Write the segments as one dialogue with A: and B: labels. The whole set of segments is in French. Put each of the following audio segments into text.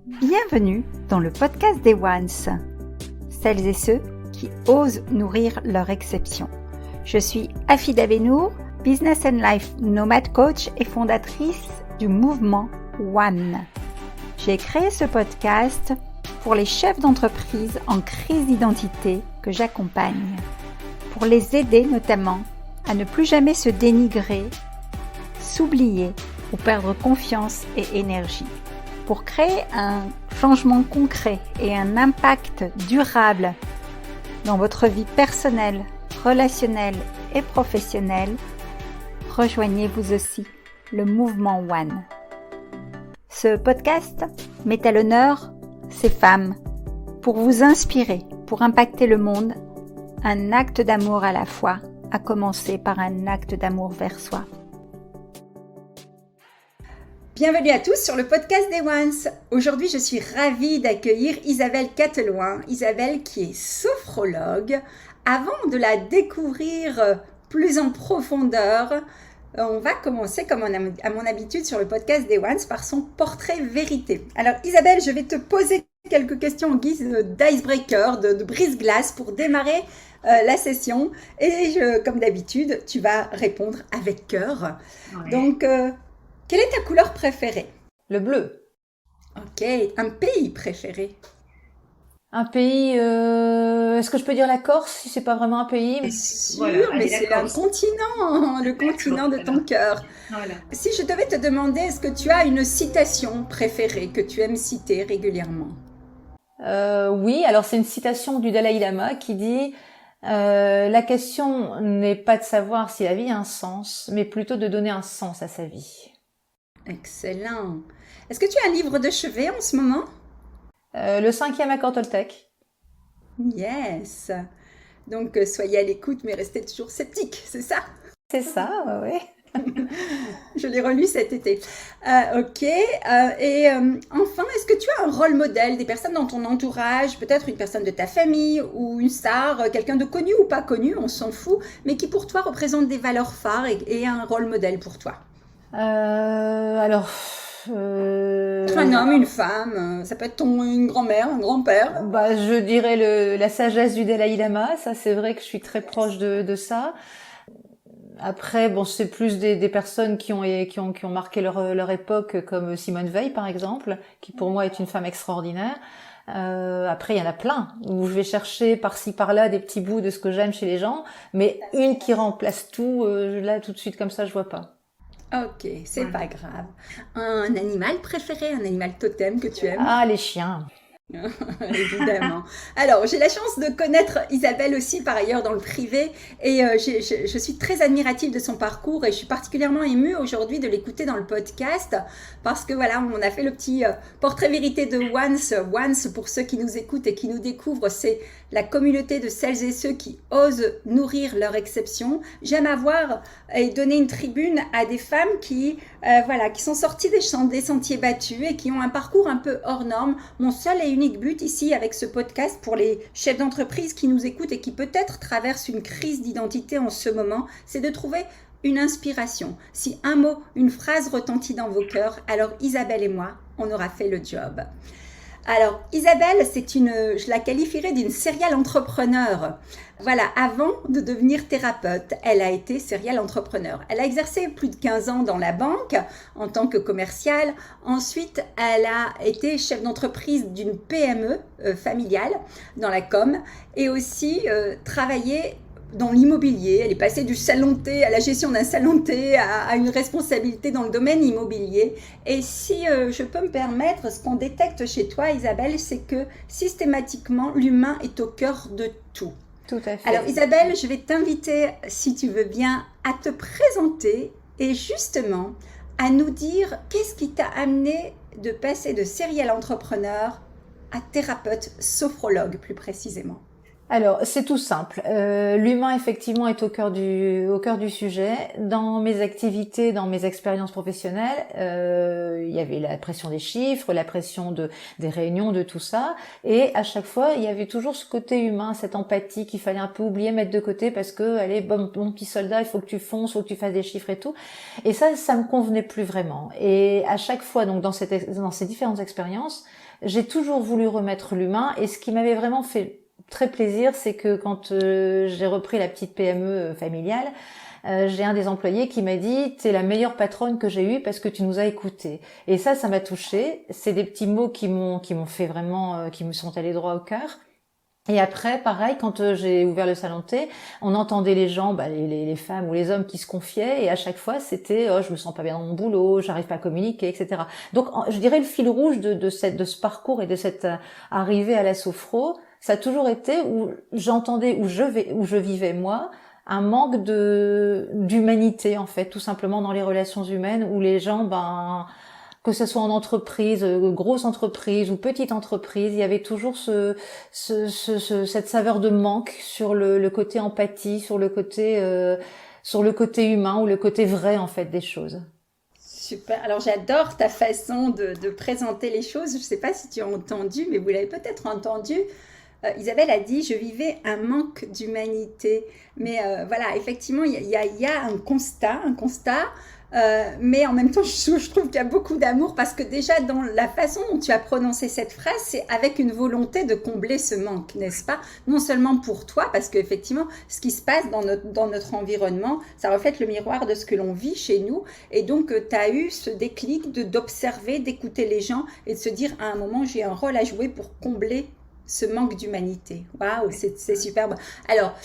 A: Bienvenue dans le podcast des Ones, celles et ceux qui osent nourrir leur exception. Je suis Afida Benour, Business and Life Nomad Coach et fondatrice du mouvement One. J'ai créé ce podcast pour les chefs d'entreprise en crise d'identité que j'accompagne, pour les aider notamment à ne plus jamais se dénigrer, s'oublier ou perdre confiance et énergie, pour créer un changement concret et un impact durable dans votre vie personnelle, relationnelle et professionnelle. Rejoignez vous aussi le mouvement One. Ce podcast met à l'honneur ces femmes pour vous inspirer, pour impacter le monde, un acte d'amour à la fois, à commencer par un acte d'amour vers soi. Bienvenue à tous sur le podcast des Ones. Aujourd'hui, je suis ravie d'accueillir Isabelle Cateloin. Isabelle qui est sophrologue. Avant de la découvrir plus en profondeur, on va commencer comme à mon habitude sur le podcast des Ones par son portrait vérité. Alors Isabelle, je vais te poser quelques questions en guise d'icebreaker, de brise-glace pour démarrer la session. Et comme d'habitude, tu vas répondre avec cœur. Ouais. Donc, quelle est ta couleur préférée?
B: Le bleu.
A: Ok. Un pays préféré?
B: Un pays, est-ce que je peux dire la Corse si c'est pas vraiment un pays?
A: Bien sûr, voilà, mais c'est un continent, le continent de ton cœur. Voilà. Si je devais te demander, est-ce que tu as une citation préférée que tu aimes citer régulièrement?
B: Oui, alors c'est une citation du Dalai Lama qui dit la question n'est pas de savoir si la vie a un sens, mais plutôt de donner un sens à sa vie.
A: Excellent. Est-ce que tu as un livre de chevet en ce moment?
B: Le 5e accord Toltec.
A: Yes. Donc, soyez à l'écoute, mais restez toujours sceptique, c'est ça?
B: C'est ça, oui.
A: Je l'ai relu cet été. Ok. Enfin, est-ce que tu as un rôle modèle, des personnes dans ton entourage, peut-être une personne de ta famille ou une star, quelqu'un de connu ou pas connu, on s'en fout, mais qui pour toi représente des valeurs phares et un rôle modèle pour toi?
B: Un
A: homme, une femme, ça peut être une grand-mère, un grand-père.
B: Je dirais la sagesse du Dalai Lama, ça c'est vrai que je suis très proche de ça. Après, c'est plus des personnes qui ont marqué leur époque, comme Simone Veil par exemple, qui pour moi est une femme extraordinaire. Après, il y en a plein où je vais chercher par-ci par-là des petits bouts de ce que j'aime chez les gens, mais une qui remplace tout, là tout de suite comme ça, je vois pas.
A: Ok, c'est pas grave. Un animal préféré, un animal totem que tu aimes?
B: Ah, les chiens.
A: Évidemment. Alors, j'ai la chance de connaître Isabelle aussi par ailleurs dans le privé et je suis très admirative de son parcours et je suis particulièrement émue aujourd'hui de l'écouter dans le podcast parce que voilà, on a fait le petit portrait vérité de Once. Once, pour ceux qui nous écoutent et qui nous découvrent, c'est la communauté de celles et ceux qui osent nourrir leur exception. J'aime avoir et donner une tribune à des femmes qui sont sorties des sentiers battus et qui ont un parcours un peu hors norme. Mon seul et unique but ici avec ce podcast pour les chefs d'entreprise qui nous écoutent et qui peut-être traversent une crise d'identité en ce moment, c'est de trouver une inspiration. Si un mot, une phrase retentit dans vos cœurs, alors Isabelle et moi, on aura fait le job. Alors, Isabelle, je la qualifierais d'une serial entrepreneur. Voilà, avant de devenir thérapeute, elle a été serial entrepreneur. Elle a exercé plus de 15 ans dans la banque en tant que commerciale. Ensuite, elle a été chef d'entreprise d'une PME familiale dans la com et aussi travaillé dans l'immobilier. Elle est passée du salon de thé à la gestion d'un salon de thé à une responsabilité dans le domaine immobilier. Et si je peux me permettre, ce qu'on détecte chez toi, Isabelle, c'est que systématiquement, l'humain est au cœur de tout.
B: Tout à fait.
A: Alors Isabelle, je vais t'inviter, si tu veux bien, à te présenter et justement à nous dire qu'est-ce qui t'a amené de passer de serial entrepreneur à thérapeute sophrologue plus précisément.
B: Alors, c'est tout simple. L'humain, effectivement, est au cœur du sujet. Dans mes activités, dans mes expériences professionnelles, il y avait la pression des chiffres, la pression des réunions, de tout ça. Et à chaque fois, il y avait toujours ce côté humain, cette empathie qu'il fallait un peu oublier, mettre de côté parce que, allez, bon petit soldat, il faut que tu fonces, il faut que tu fasses des chiffres et tout. Et ça me convenait plus vraiment. Et à chaque fois, donc, dans ces différentes expériences, j'ai toujours voulu remettre l'humain, et ce qui m'avait vraiment fait très plaisir, c'est que quand j'ai repris la petite PME familiale, j'ai un des employés qui m'a dit: t'es la meilleure patronne que j'ai eue parce que tu nous as écoutés. Et ça m'a touchée. C'est des petits mots qui m'ont fait vraiment, qui me sont allés droit au cœur. Et après, pareil, quand j'ai ouvert le salon de thé, on entendait les gens, les femmes ou les hommes qui se confiaient, et à chaque fois c'était: oh, je me sens pas bien dans mon boulot, j'arrive pas à communiquer, etc. Donc, je dirais le fil rouge de ce parcours et de cette arrivée à la sophro, ça a toujours été où j'entendais, où je vivais moi, un manque d'humanité, en fait, tout simplement dans les relations humaines, où les gens, que ce soit en entreprise, grosse entreprise ou petite entreprise, il y avait toujours cette saveur de manque sur le côté empathie, sur le côté humain, ou le côté vrai, en fait, des choses.
A: Super. Alors j'adore ta façon de présenter les choses. Je ne sais pas si tu as entendu, mais vous l'avez peut-être entendu. Isabelle a dit: je vivais un manque d'humanité. Mais voilà, effectivement, il y a un constat, mais en même temps, je trouve qu'il y a beaucoup d'amour, parce que déjà, dans la façon dont tu as prononcé cette phrase, c'est avec une volonté de combler ce manque, n'est-ce pas? Non seulement pour toi, parce qu'effectivement, ce qui se passe dans notre environnement, ça reflète le miroir de ce que l'on vit chez nous. Et donc, tu as eu ce déclic d'observer, d'écouter les gens et de se dire: à un moment, j'ai un rôle à jouer pour combler ce manque d'humanité. Waouh, c'est superbe. Alors,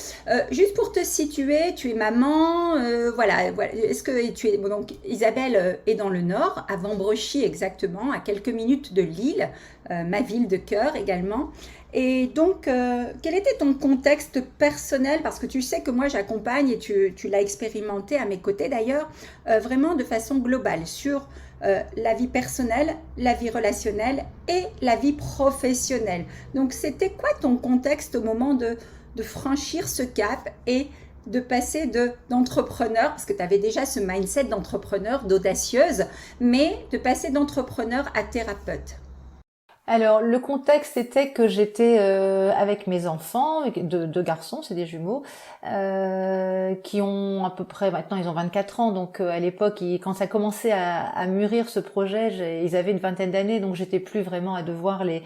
A: juste pour te situer, tu es maman, voilà. Est-ce que tu es... Bon, donc, Isabelle est dans le Nord, à Vambrechy exactement, à quelques minutes de Lille, ma ville de cœur également. Et donc, quel était ton contexte personnel? Parce que tu sais que moi, j'accompagne, et tu l'as expérimenté à mes côtés d'ailleurs, vraiment de façon globale sur la vie personnelle, la vie relationnelle et la vie professionnelle. Donc, c'était quoi ton contexte au moment de franchir ce cap et de passer d'entrepreneur, parce que tu avais déjà ce mindset d'entrepreneur, d'audacieuse, mais de passer d'entrepreneur à thérapeute?
B: Alors, le contexte était que j'étais avec mes enfants, deux garçons, c'est des jumeaux, qui ont à peu près, maintenant ils ont 24 ans, donc à l'époque, quand ça commençait à mûrir ce projet, ils avaient une vingtaine d'années, donc j'étais plus vraiment à devoir les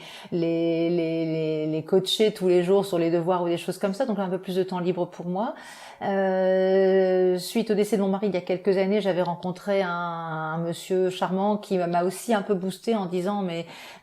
B: coacher tous les jours sur les devoirs ou des choses comme ça, donc un peu plus de temps libre pour moi. Suite au décès de mon mari il y a quelques années, j'avais rencontré un monsieur charmant qui m'a aussi un peu boosté en disant: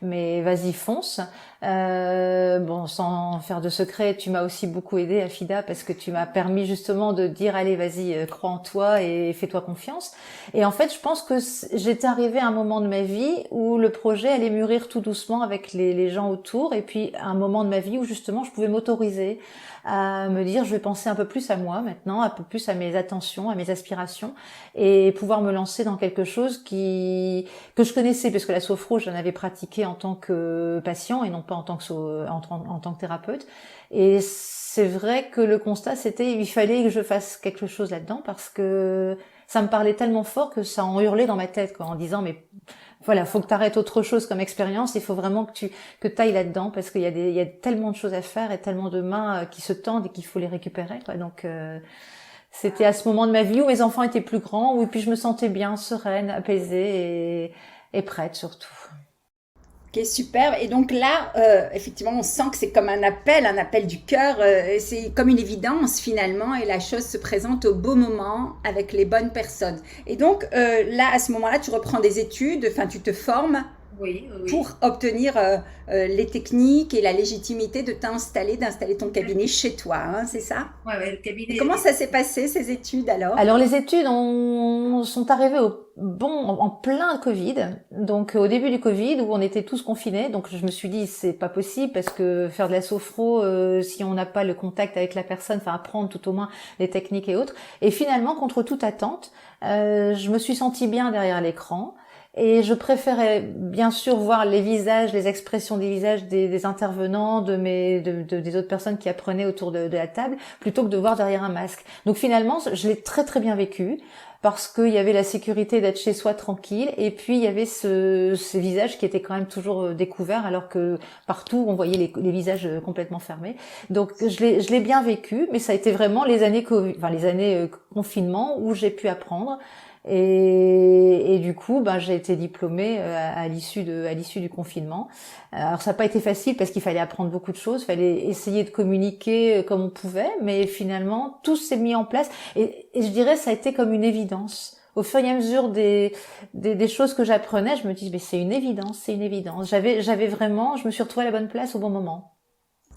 B: mais vas-y, fonce. Bon, sans faire de secret, tu m'as aussi beaucoup aidé, Afida, parce que tu m'as permis justement de dire: allez, vas-y, crois en toi et fais-toi confiance. Et en fait, je pense que j'étais arrivée à un moment de ma vie où le projet allait mûrir tout doucement avec les gens autour, et puis un moment de ma vie où justement je pouvais m'autoriser à me dire: je vais penser un peu plus à moi maintenant, un peu plus à mes attentions, à mes aspirations, et pouvoir me lancer dans quelque chose que je connaissais, parce que la sophro, j'en avais pratiqué en tant que patient et non pas en tant que thérapeute. Et c'est vrai que le constat, c'était: il fallait que je fasse quelque chose là-dedans, parce que ça me parlait tellement fort que ça en hurlait dans ma tête, quoi, en disant: mais voilà, faut que tu arrêtes autre chose comme expérience, il faut vraiment que t'ailles là-dedans, parce qu'il y a tellement de choses à faire et tellement de mains qui se tendent et qu'il faut les récupérer, quoi. Donc c'était à ce moment de ma vie où mes enfants étaient plus grands, où puis je me sentais bien, sereine, apaisée et prête surtout.
A: Ok, super. Et donc là, effectivement, on sent que c'est comme un appel du cœur. C'est comme une évidence finalement, et la chose se présente au beau moment avec les bonnes personnes. Et donc là, à ce moment-là, tu reprends des études, enfin, tu te formes
B: Oui, oui.
A: pour obtenir les techniques et la légitimité d'installer ton cabinet chez toi, hein, c'est ça?
B: Ouais, le
A: Et
B: cabinet.
A: comment ça s'est passé, ces études alors?
B: Alors les études sont arrivées en plein Covid, donc au début du Covid où on était tous confinés, donc je me suis dit: c'est pas possible, parce que faire de la sophro, si on n'a pas le contact avec la personne, enfin apprendre tout au moins les techniques et autres. Et finalement, contre toute attente, je me suis sentie bien derrière l'écran. Et je préférais bien sûr voir les visages, les expressions des visages des intervenants, des autres personnes qui apprenaient autour de la table, plutôt que de voir derrière un masque. Donc finalement, je l'ai très très bien vécu, parce qu'il y avait la sécurité d'être chez soi tranquille, et puis il y avait ces visages qui étaient quand même toujours découverts, alors que partout on voyait les visages complètement fermés. Donc je l'ai bien vécu, mais ça a été vraiment les années confinement où j'ai pu apprendre. Et du coup, ben, j'ai été diplômée à l'issue du confinement. Alors ça n'a pas été facile parce qu'il fallait apprendre beaucoup de choses, il fallait essayer de communiquer comme on pouvait, mais finalement tout s'est mis en place. Et je dirais ça a été comme une évidence. Au fur et à mesure des choses que j'apprenais, je me dis mais c'est une évidence, c'est une évidence. J'avais vraiment, je me suis retrouvée à la bonne place au bon moment.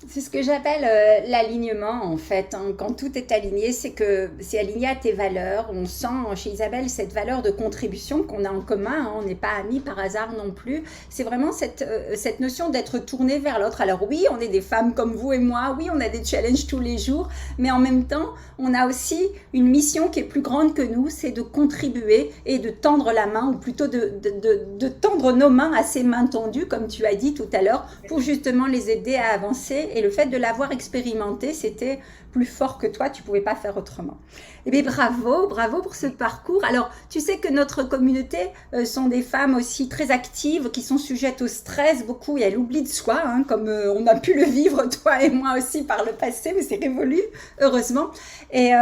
A: C'est ce que j'appelle l'alignement en fait, hein. Quand tout est aligné, c'est que c'est aligné à tes valeurs. On sent chez Isabelle cette valeur de contribution qu'on a en commun, hein. On n'est pas amis par hasard non plus. C'est vraiment cette notion d'être tourné vers l'autre. Alors oui, on est des femmes comme vous et moi, oui, on a des challenges tous les jours, mais en même temps, on a aussi une mission qui est plus grande que nous, c'est de contribuer et de tendre la main, ou plutôt de tendre nos mains à ces mains tendues, comme tu as dit tout à l'heure, pour justement les aider à avancer. Et le fait de l'avoir expérimenté, c'était plus fort que toi, tu ne pouvais pas faire autrement. Eh bien, bravo pour ce parcours. Alors, tu sais que notre communauté sont des femmes aussi très actives, qui sont sujettes au stress beaucoup et à l'oubli de soi, hein, comme on a pu le vivre, toi et moi aussi, par le passé, mais c'est révolu, heureusement. Et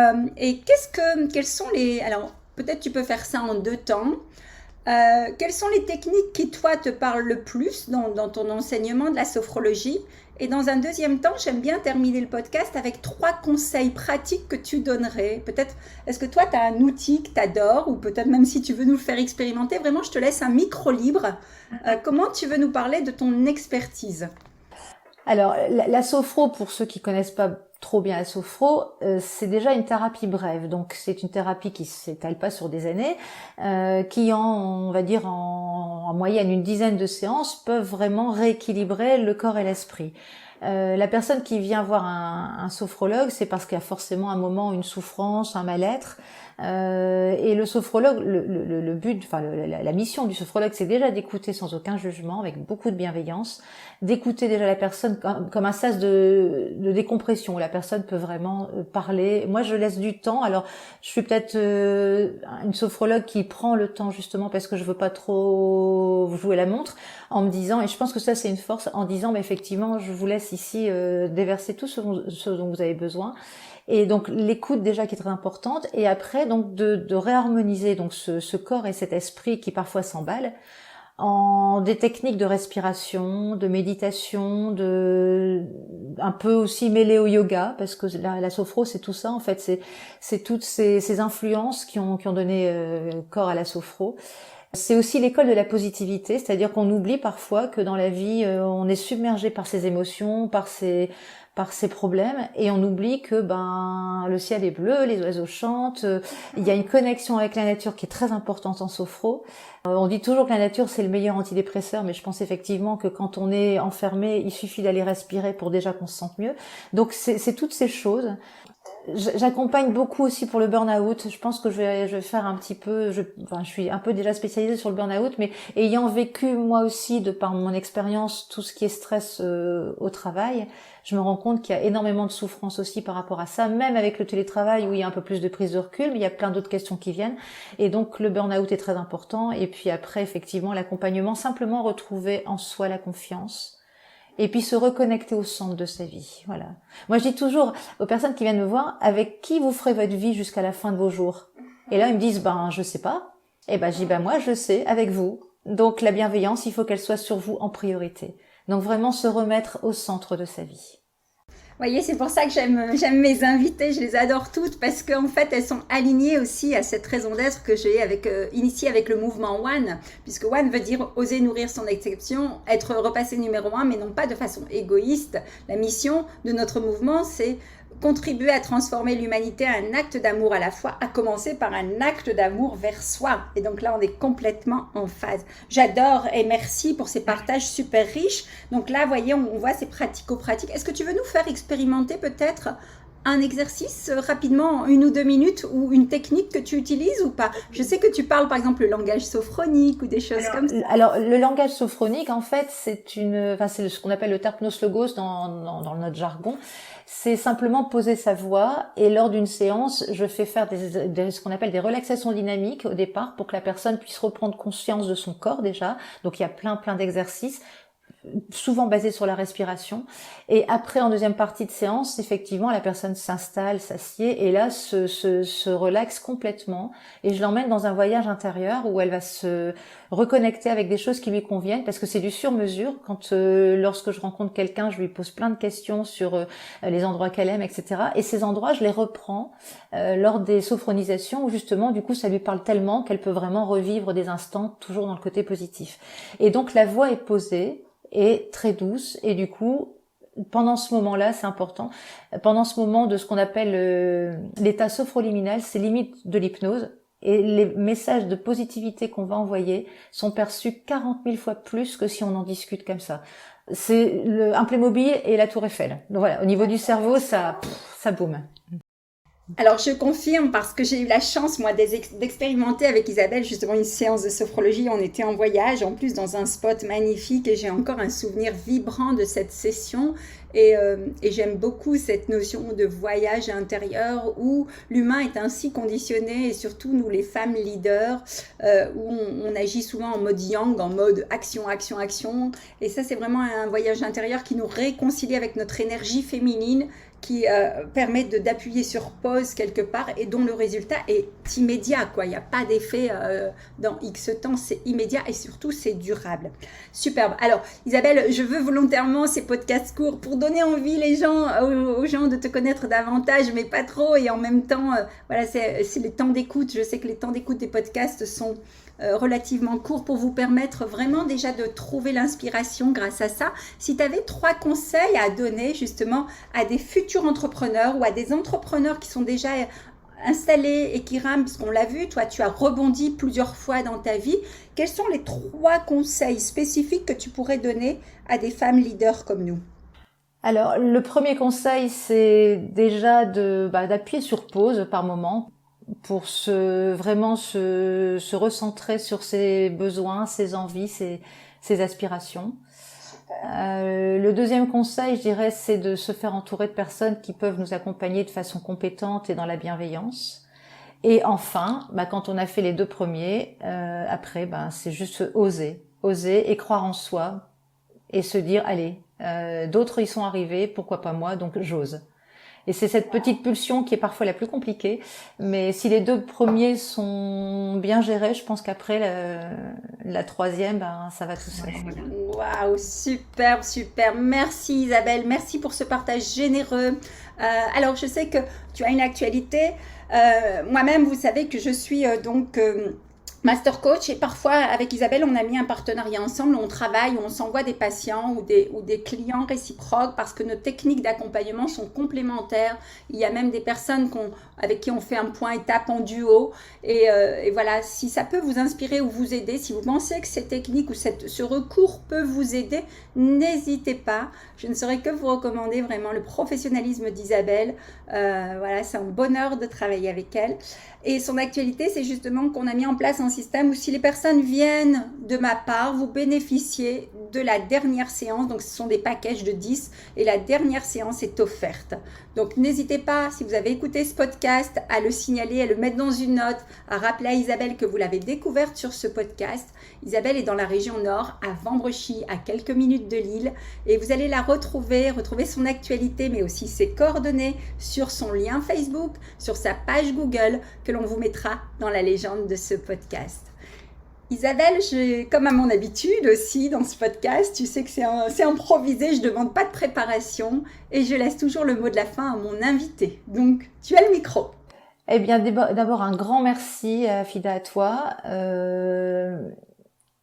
A: quels sont les... Alors, peut-être tu peux faire ça en 2 temps. Quelles sont les techniques qui, toi, te parlent le plus dans ton enseignement de la sophrologie? Et dans un deuxième temps, j'aime bien terminer le podcast avec 3 conseils pratiques que tu donnerais. Peut-être, est-ce que toi, tu as un outil que tu adores, ou peut-être même si tu veux nous le faire expérimenter, vraiment, je te laisse un micro libre. Comment tu veux nous parler de ton expertise?
B: Alors, la sophro, pour ceux qui connaissent pas trop bien la sophro, c'est déjà une thérapie brève. Donc, c'est une thérapie qui s'étale pas sur des années, qui on va dire en moyenne une dizaine de séances peuvent vraiment rééquilibrer le corps et l'esprit. La personne qui vient voir un sophrologue, c'est parce qu'il y a forcément un moment, une souffrance, un mal-être. Et le sophrologue, le but, enfin la mission du sophrologue, c'est déjà d'écouter sans aucun jugement, avec beaucoup de bienveillance, d'écouter déjà la personne comme un sas de décompression où la personne peut vraiment parler. Moi, je laisse du temps. Alors, je suis peut-être une sophrologue qui prend le temps justement parce que je veux pas trop jouer la montre, en me disant, et je pense que ça c'est une force, en disant, mais effectivement, je vous laisse ici déverser tout ce dont vous avez besoin. Et donc l'écoute déjà qui est très importante, et après donc de réharmoniser donc ce corps et cet esprit qui parfois s'emballe en des techniques de respiration, de méditation, un peu aussi mêlées au yoga, parce que la sophro c'est tout ça en fait, c'est toutes ces influences qui ont donné corps à la sophro. C'est aussi l'école de la positivité, c'est-à-dire qu'on oublie parfois que dans la vie, on est submergé par ses émotions, par ses problèmes, et on oublie que le ciel est bleu, les oiseaux chantent, il y a une connexion avec la nature qui est très importante en sophro. On dit toujours que la nature c'est le meilleur antidépresseur, mais je pense effectivement que quand on est enfermé, il suffit d'aller respirer pour déjà qu'on se sente mieux. Donc c'est toutes ces choses. J'accompagne beaucoup aussi pour le burn-out. Je pense que je vais faire un petit peu, je suis un peu déjà spécialisée sur le burn-out, mais ayant vécu moi aussi de par mon expérience tout ce qui est stress au travail, je me rends compte qu'il y a énormément de souffrance aussi par rapport à ça, même avec le télétravail où il y a un peu plus de prise de recul, mais il y a plein d'autres questions qui viennent. Et donc le burn-out est très important. Et puis après, effectivement, l'accompagnement, simplement retrouver en soi la confiance. Et puis se reconnecter au centre de sa vie. Voilà. Moi, je dis toujours aux personnes qui viennent me voir, avec qui vous ferez votre vie jusqu'à la fin de vos jours? Et là, ils me disent, je sais pas. Et je dis, moi, je sais, avec vous. Donc, la bienveillance, il faut qu'elle soit sur vous en priorité. Donc, vraiment se remettre au centre de sa vie.
A: Vous voyez, c'est pour ça que j'aime mes invitées, je les adore toutes, parce qu'en fait, elles sont alignées aussi à cette raison d'être que j'ai initiée avec le mouvement One, puisque One veut dire oser nourrir son exception, être repassé numéro 1, mais non pas de façon égoïste. La mission de notre mouvement, c'est contribuer à transformer l'humanité à un acte d'amour à la fois, à commencer par un acte d'amour vers soi. Et donc là, on est complètement en phase. J'adore et merci pour ces partages super riches. Donc là, voyez, on voit ces pratico-pratiques. Est-ce que tu veux nous faire expérimenter peut-être un exercice rapidement, en 1 ou 2 minutes, ou une technique que tu utilises ou pas? Je sais que tu parles par exemple le langage sophronique ou des choses comme ça.
B: Alors le langage sophronique, en fait, c'est ce qu'on appelle le terpnos logos dans notre jargon. C'est simplement poser sa voix, et lors d'une séance, je fais faire ce qu'on appelle des relaxations dynamiques au départ pour que la personne puisse reprendre conscience de son corps déjà. Donc il y a plein d'exercices. souvent basé sur la respiration. Et après, en deuxième partie de séance, effectivement, la personne s'installe, s'assied et là se relaxe complètement. Et je l'emmène dans un voyage intérieur où elle va se reconnecter avec des choses qui lui conviennent, parce que c'est du sur-mesure. Lorsque je rencontre quelqu'un, je lui pose plein de questions sur les endroits qu'elle aime, etc. Et ces endroits, je les reprends lors des sophronisations où justement, du coup, ça lui parle tellement qu'elle peut vraiment revivre des instants toujours dans le côté positif. Et donc, la voix est posée et très douce, et du coup, pendant ce moment-là, c'est important, pendant ce moment de ce qu'on appelle l'état sophroliminal, c'est limite de l'hypnose, et les messages de positivité qu'on va envoyer sont perçus 40 000 fois plus que si on en discute comme ça. C'est un Playmobil et la Tour Eiffel. Donc voilà, au niveau du cerveau, ça boum.
A: Alors, je confirme parce que j'ai eu la chance, moi, d'expérimenter avec Isabelle justement une séance de sophrologie. On était en voyage, en plus dans un spot magnifique, et j'ai encore un souvenir vibrant de cette session. Et j'aime beaucoup cette notion de voyage intérieur où l'humain est ainsi conditionné, et surtout nous, les femmes leaders, où on agit souvent en mode yang, en mode action, action, action. Et ça, c'est vraiment un voyage intérieur qui nous réconcilie avec notre énergie féminine, qui permet d'appuyer sur pause quelque part et dont le résultat est immédiat, quoi. Il n'y a pas d'effet dans X temps, c'est immédiat et surtout c'est durable. Superbe. Alors Isabelle, je veux volontairement ces podcasts courts pour donner envie aux gens de te connaître davantage, mais pas trop, et en même temps, voilà, c'est les temps d'écoute. Je sais que les temps d'écoute des podcasts sont relativement court pour vous permettre vraiment déjà de trouver l'inspiration grâce à ça. Si tu avais 3 conseils à donner justement à des futurs entrepreneurs ou à des entrepreneurs qui sont déjà installés et qui rament, parce qu'on l'a vu, toi tu as rebondi plusieurs fois dans ta vie, quels sont les 3 conseils spécifiques que tu pourrais donner à des femmes leaders comme nous?
B: Alors, le premier conseil, c'est déjà d'appuyer sur pause par moment pour vraiment se recentrer sur ses besoins, ses envies, ses aspirations. Le deuxième conseil, je dirais, c'est de se faire entourer de personnes qui peuvent nous accompagner de façon compétente et dans la bienveillance. Et enfin, quand on a fait les 2 premiers, après, c'est juste oser et croire en soi et se dire, allez, d'autres y sont arrivés, pourquoi pas moi, donc j'ose. Et c'est cette petite pulsion qui est parfois la plus compliquée. Mais si les 2 premiers sont bien gérés, je pense qu'après, la troisième, ça va tout seul.
A: Waouh, superbe, super. Merci Isabelle, merci pour ce partage généreux. Alors, je sais que tu as une actualité. Moi-même, vous savez que je suis Master Coach, et parfois avec Isabelle on a mis un partenariat ensemble, on travaille, on s'envoie des patients ou des clients réciproques parce que nos techniques d'accompagnement sont complémentaires. Il y a même des personnes avec qui on fait un point étape en duo, et voilà, si ça peut vous inspirer ou vous aider, si vous pensez que ces techniques ou ce recours peut vous aider, n'hésitez pas. Je ne saurais que vous recommander vraiment le professionnalisme d'Isabelle. Voilà, c'est un bonheur de travailler avec elle. Et son actualité, c'est justement qu'on a mis en place un système où si les personnes viennent de ma part, vous bénéficiez de la dernière séance. Donc, ce sont des packages de 10 et la dernière séance est offerte. Donc, n'hésitez pas, si vous avez écouté ce podcast, à le signaler, à le mettre dans une note, à rappeler à Isabelle que vous l'avez découverte sur ce podcast. Isabelle est dans la région nord, à Vambrechy, à quelques minutes de Lille. Et vous allez la retrouver son actualité, mais aussi ses coordonnées sur son lien Facebook, sur sa page Google, que l'on vous mettra dans la légende de ce podcast. Isabelle, comme à mon habitude aussi dans ce podcast, tu sais que c'est improvisé, je ne demande pas de préparation et je laisse toujours le mot de la fin à mon invité. Donc, tu as le micro.
B: Eh bien, d'abord un grand merci, Fida, à toi.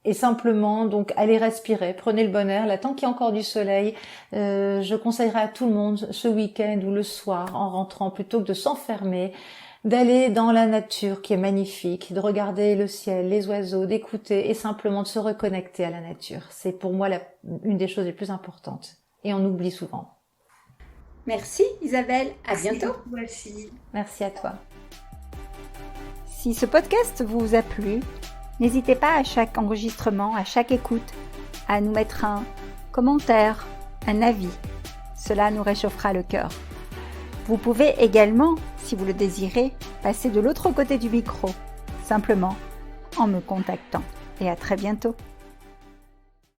B: Et simplement, donc, allez respirer, prenez le bon air. Là, tant qu'il y a encore du soleil, je conseillerais à tout le monde, ce week-end ou le soir, en rentrant, plutôt que de s'enfermer, d'aller dans la nature qui est magnifique, de regarder le ciel, les oiseaux, d'écouter et simplement de se reconnecter à la nature. C'est pour moi une des choses les plus importantes. Et on oublie souvent.
A: Merci Isabelle, à bientôt.
B: Merci à toi.
A: Si ce podcast vous a plu, n'hésitez pas à chaque enregistrement, à chaque écoute, à nous mettre un commentaire, un avis. Cela nous réchauffera le cœur. Vous pouvez également, si vous le désirez, passer de l'autre côté du micro, simplement en me contactant. Et à très bientôt.